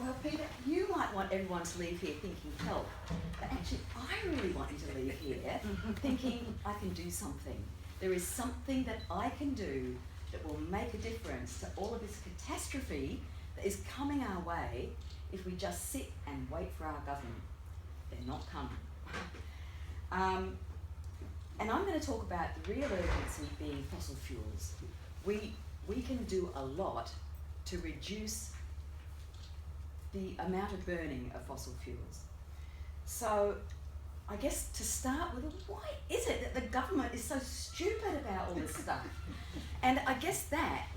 Well, Peter, you might want everyone to leave here thinking help, but actually I really want you to leave here thinking I can do something. There is something that I can do that will make a difference to all of this catastrophe that is coming our way if we just sit and wait for our government. They're not coming. And I'm going to talk about the real urgency being fossil fuels. We can do a lot to reduce the amount of burning of fossil fuels. So I guess to start with, why is it that the government is so stupid about all this stuff? And I guess that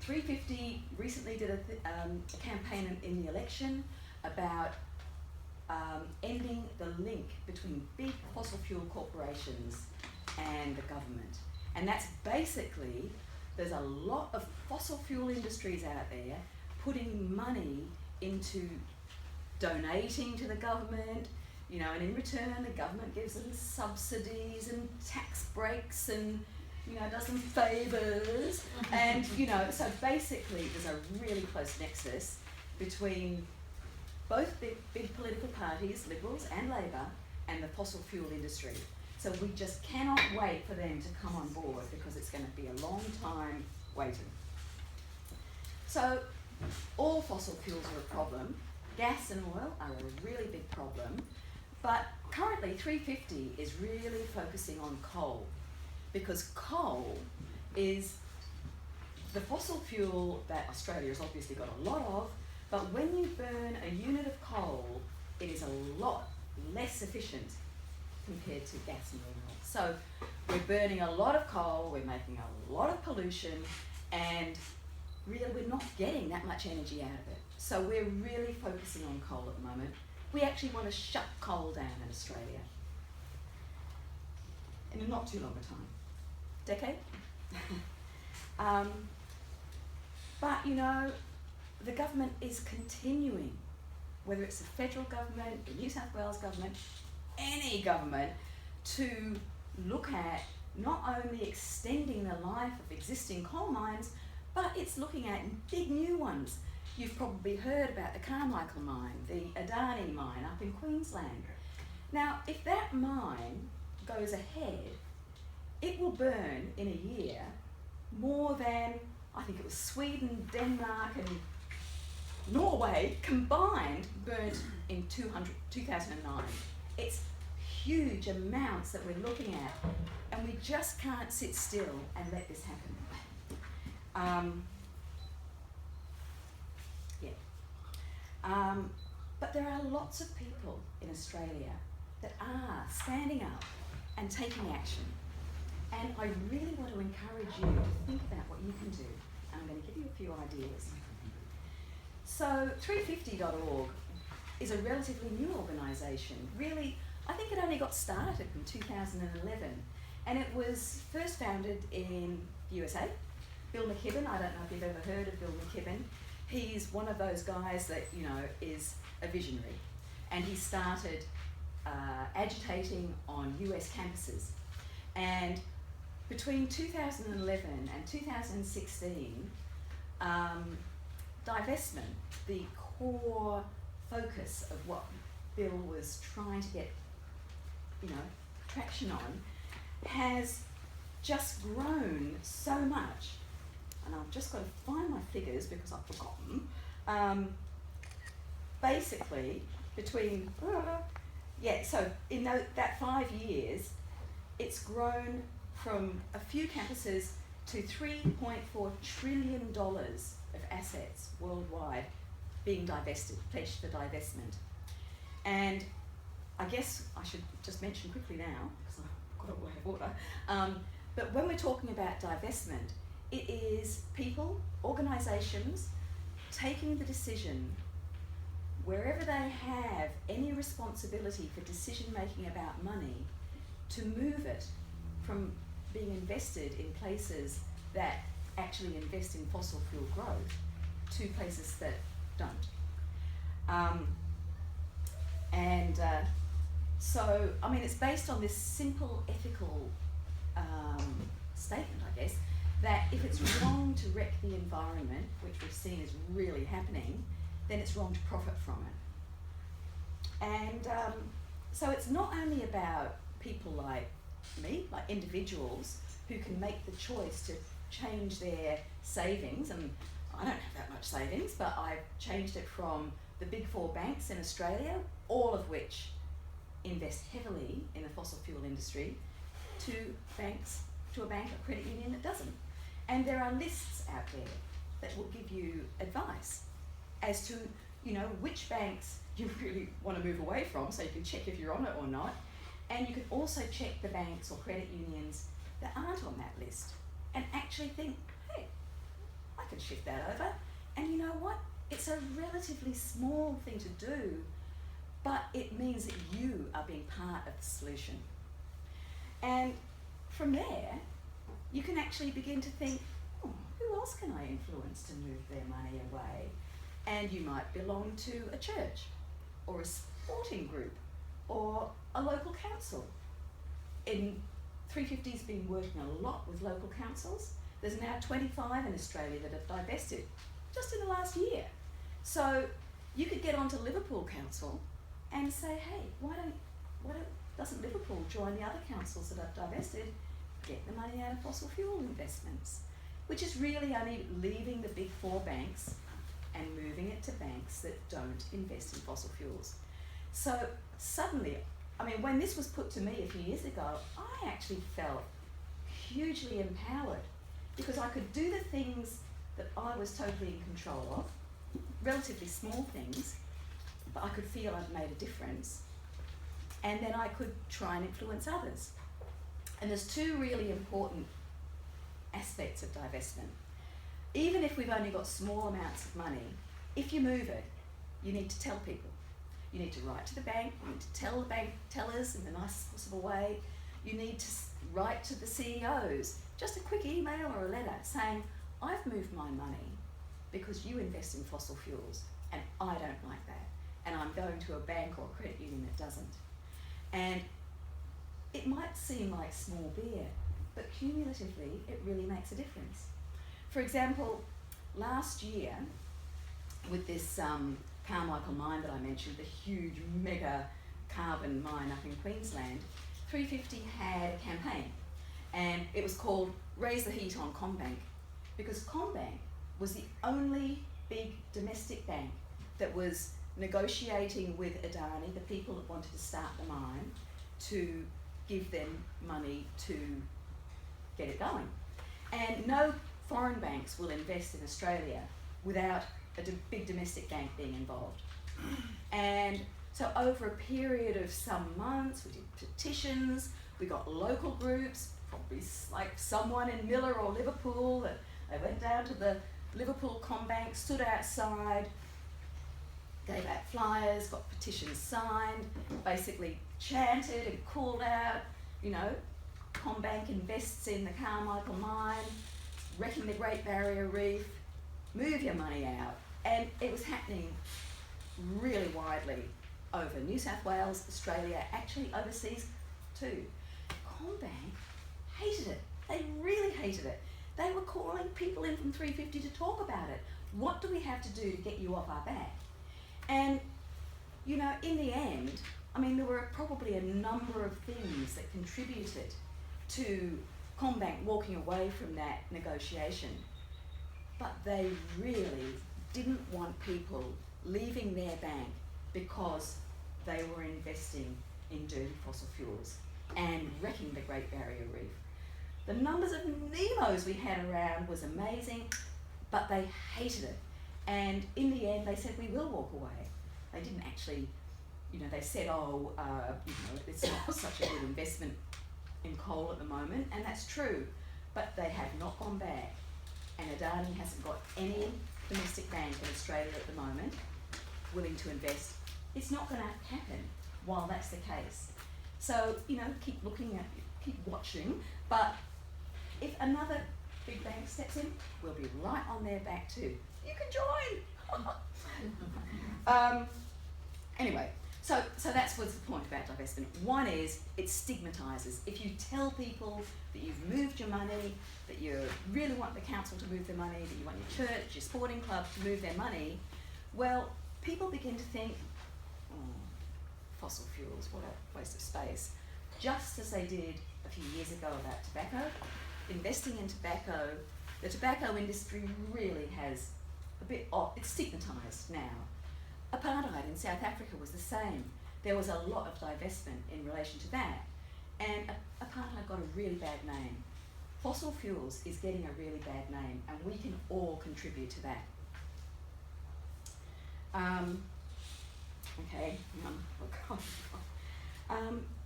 350 recently did a campaign in the election about ending the link between big fossil fuel corporations and the government. And that's basically, there's a lot of fossil fuel industries out there putting money into donating to the government, you know, and in return the government gives them subsidies and tax breaks and, you know, does them favours. And, you know, so basically there's a really close nexus between both big political parties, Liberals and Labor, and the fossil fuel industry. So we just cannot wait for them to come on board because it's going to be a long time waiting. So all fossil fuels are a problem. Gas and oil are a really big problem. But currently 350 is really focusing on coal, because coal is the fossil fuel that Australia has obviously got a lot of, but when you burn a unit of coal, it is a lot less efficient compared to gas and oil. So we're burning a lot of coal, we're making a lot of pollution, and really we're not getting that much energy out of it. So we're really focusing on coal at the moment. We actually want to shut coal down in Australia in not too long a time. Decade? But, you know, the government is continuing, whether it's the federal government, the New South Wales government, any government, to look at not only extending the life of existing coal mines, but it's looking at big new ones. You've probably heard about the Carmichael mine, the Adani mine up in Queensland. Now, if that mine goes ahead, it will burn in a year more than, I think it was Sweden, Denmark and Norway combined burnt in 2009. It's huge amounts that we're looking at, and we just can't sit still and let this happen. But there are lots of people in Australia that are standing up and taking action. And I really want to encourage you to think about what you can do. And I'm going to give you a few ideas. So 350.org is a relatively new organisation. Really, I think it only got started in 2011. And it was first founded in the USA. Bill Mckibben, I don't know if you've ever heard of Bill Mckibben. He's one of those guys that, you know, is a visionary. And he started agitating on US campuses. And between 2011 and 2016, divestment, the core focus of what Bill was trying to get, you know, traction on, has just grown so much. And I've just got to find my figures because I've forgotten. Basically, between, so in that 5 years, it's grown from a few campuses to $3.4 trillion of assets worldwide being divested, pledged for divestment. And I guess I should just mention quickly now, because I've got a way of order, but when we're talking about divestment, it is people, organisations, taking the decision wherever they have any responsibility for decision making about money to move it from being invested in places that actually invest in fossil fuel growth to places that don't. So, I mean, it's based on this simple ethical statement, I guess, that if it's wrong to wreck the environment, which we've seen is really happening, then it's wrong to profit from it. And so it's not only about people like me, like individuals, who can make the choice to change their savings, and I don't have that much savings, but I've changed it from the big four banks in Australia, all of which invest heavily in the fossil fuel industry, to a bank or credit union that doesn't. And there are lists out there that will give you advice as to, you know, which banks you really want to move away from, so you can check if you're on it or not. And you can also check the banks or credit unions that aren't on that list and actually think, hey, I can shift that over. And you know what? It's a relatively small thing to do, but it means that you are being part of the solution. And from there, you can actually begin to think, oh, who else can I influence to move their money away? And you might belong to a church or a sporting group or a local council. 350's been working a lot with local councils. There's now 25 in Australia that have divested just in the last year. So you could get onto Liverpool Council and say, hey, why doesn't Liverpool join the other councils that have divested, get the money out of fossil fuel investments, which is really only leaving the big four banks and moving it to banks that don't invest in fossil fuels. So suddenly, I mean, when this was put to me a few years ago, I actually felt hugely empowered because I could do the things that I was totally in control of, relatively small things, but I could feel I'd made a difference. And then I could try and influence others. And there's two really important aspects of divestment. Even if we've only got small amounts of money, if you move it, you need to tell people. You need to write to the bank, you need to tell the bank tellers in the nicest possible way. You need to write to the CEOs, just a quick email or a letter saying, I've moved my money because you invest in fossil fuels and I don't like that. And I'm going to a bank or a credit union that doesn't. And it might seem like small beer, but cumulatively it really makes a difference. For example, last year, with this Carmichael mine that I mentioned, the huge mega carbon mine up in Queensland, 350 had a campaign, and it was called Raise the Heat on CommBank, because CommBank was the only big domestic bank that was negotiating with Adani, the people that wanted to start the mine, to give them money to get it going. And no foreign banks will invest in Australia without a big domestic bank being involved. And so over a period of some months, we did petitions, we got local groups, probably like someone in Miller or Liverpool, that they went down to the Liverpool CommBank, stood outside, gave out flyers, got petitions signed, basically chanted and called out, you know, CommBank invests in the Carmichael mine, wrecking the Great Barrier Reef, move your money out. And it was happening really widely over New South Wales, Australia, actually overseas too. CommBank hated it. They really hated it. They were calling people in from 350 to talk about it. What do we have to do to get you off our back? And, you know, in the end, I mean, there were probably a number of things that contributed to CommBank walking away from that negotiation. But they really didn't want people leaving their bank because they were investing in dirty fossil fuels and wrecking the Great Barrier Reef. The numbers of NEMOs we had around was amazing, but they hated it. And in the end, they said, we will walk away. They didn't actually, you know, they said, oh, you know, it's not such a good investment in coal at the moment, and that's true, but they have not gone back. And Adani hasn't got any domestic bank in Australia at the moment willing to invest. It's not going to happen while that's the case. So, you know, keep looking at, keep watching, but if another big bank steps in, we'll be right on their back too. You can join! Anyway, so that's what's the point about divestment. One is, it stigmatises. If you tell people that you've moved your money, that you really want the council to move their money, that you want your church, your sporting club to move their money, well, people begin to think, fossil fuels, what a waste of space, just as they did a few years ago about tobacco. Investing in tobacco, the tobacco industry really has a bit it's stigmatised now. Apartheid in South Africa was the same. There was a lot of divestment in relation to that, and apartheid got a really bad name. Fossil fuels is getting a really bad name, and we can all contribute to that. Okay,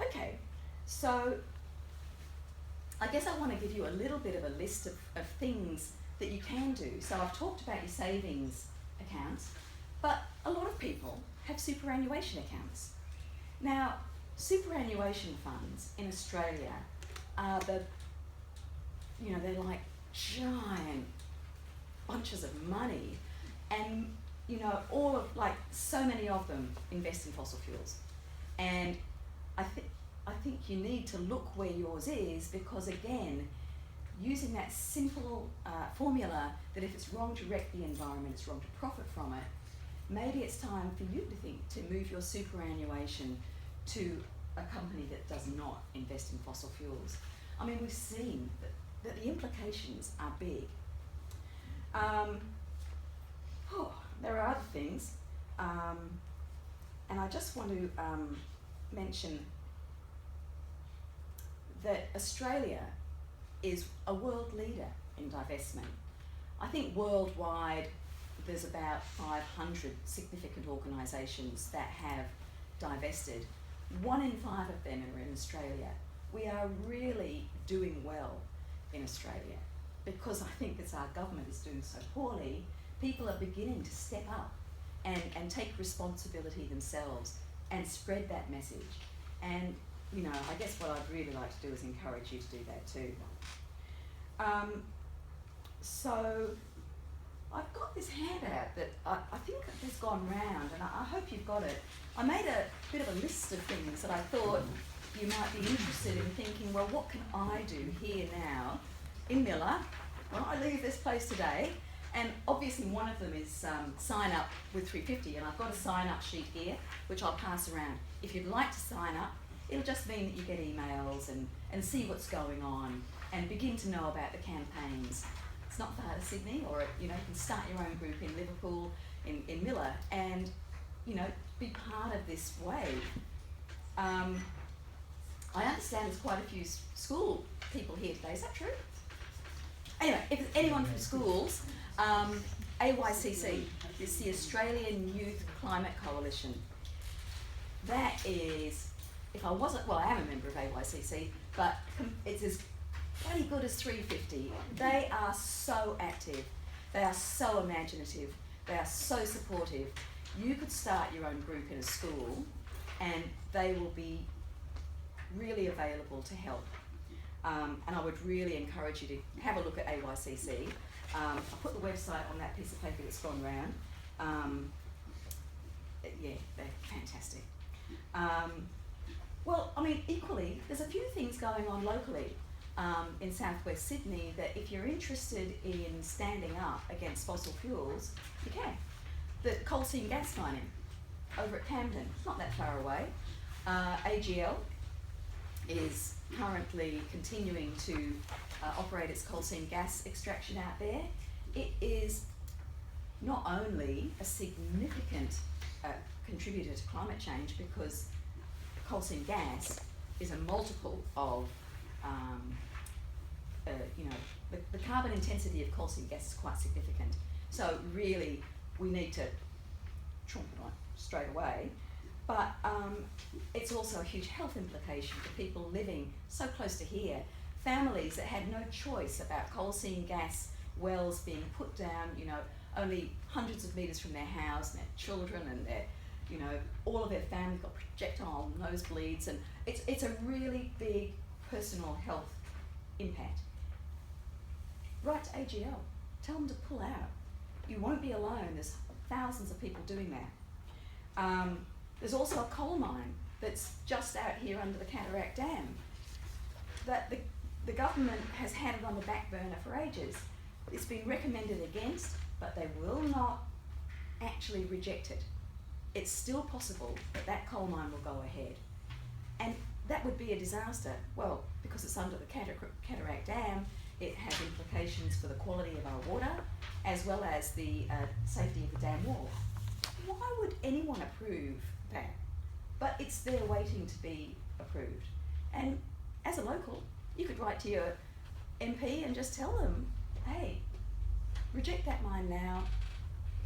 okay, so I guess I want to give you a little bit of a list of things that you can do. So I've talked about your savings accounts, but a lot of people have superannuation accounts. Now, superannuation funds in Australia are they're like giant bunches of money, and so many of them invest in fossil fuels. And I think you need to look where yours is, because again, using that simple formula that if it's wrong to wreck the environment, it's wrong to profit from it, maybe it's time for you to move your superannuation to a company that does not invest in fossil fuels. I mean, we've seen that the implications are big. There are other things, and I just want to mention that Australia is a world leader in divestment. I think worldwide there's about 500 significant organisations that have divested. 1 in 5 of them are in Australia. We are really doing well in Australia, because I think as our government is doing so poorly, people are beginning to step up and take responsibility themselves and spread that message. And I guess what I'd really like to do is encourage you to do that too. So I've got this handout that I think has gone round, and I hope you've got it. I made a bit of a list of things that I thought you might be interested in thinking, well, what can I do here now in Miller when I leave this place today? And obviously one of them is sign up with 350, and I've got a sign up sheet here, which I'll pass around. If you'd like to sign up, it'll just mean that you get emails and see what's going on and begin to know about the campaigns. It's not far to Sydney, or you can start your own group in Liverpool, in Miller, and be part of this wave. I understand there's quite a few school people here today. Is that true? Anyway, if there's anyone from schools, AYCC is the Australian Youth Climate Coalition. That is, I am a member of AYCC, but it's as bloody good as 350. They are so active, they are so imaginative, they are so supportive. You could start your own group in a school, and they will be really available to help. And I would really encourage you to have a look at AYCC. I'll put the website on that piece of paper that's gone round. Yeah, they're fantastic. Equally, there's a few things going on locally in southwest Sydney that if you're interested in standing up against fossil fuels, you can. The coal seam gas mining over at Camden, not that far away. AGL is currently continuing to operate its coal seam gas extraction out there. It is not only a significant contributor to climate change, because coal seam gas is a multiple of, the carbon intensity of coal seam gas is quite significant. So really, we need to trump it on straight away. But it's also a huge health implication for people living so close to here, families that had no choice about coal seam gas wells being put down, only hundreds of metres from their house, and their children and their, all of their family got projectile nosebleeds, and it's a really big personal health impact. Write to AGL, tell them to pull out. You won't be alone, there's thousands of people doing that. There's also a coal mine that's just out here under the Cataract Dam that the government has had it on the back burner for ages. It's been recommended against, but they will not actually reject it. It's still possible that that coal mine will go ahead. And that would be a disaster. Well, because it's under the Cataract Dam, it has implications for the quality of our water, as well as the safety of the dam wall. Why would anyone approve that? But it's there waiting to be approved. And as a local, you could write to your MP and just tell them, hey, reject that mine now,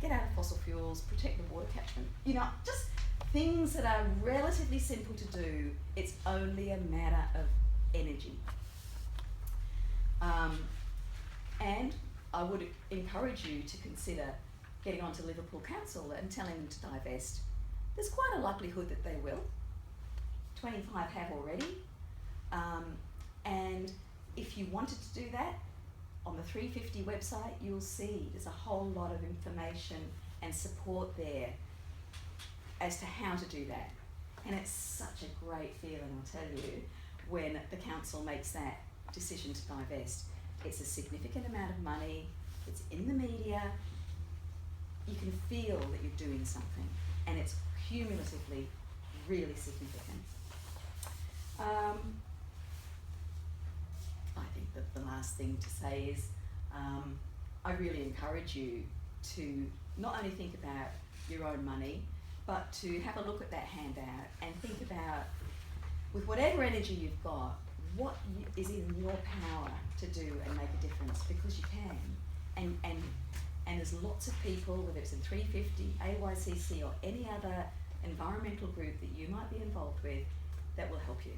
get out of fossil fuels, protect the water catchment. You know, just things that are relatively simple to do. It's only a matter of energy. And I would encourage you to consider getting onto Liverpool Council and telling them to divest. There's quite a likelihood that they will. 25 have already. And if you wanted to do that, on the 350 website, you'll see there's a whole lot of information and support there as to how to do that. And it's such a great feeling, I'll tell you, when the council makes that decision to divest. It's a significant amount of money, it's in the media, you can feel that you're doing something, and it's cumulatively really significant. I think that the last thing to say is I really encourage you to not only think about your own money, but to have a look at that handout and think about, with whatever energy you've got, what is in your power to do and make a difference, because you can. And there's lots of people, whether it's in 350, AYCC or any other environmental group that you might be involved with, that will help you.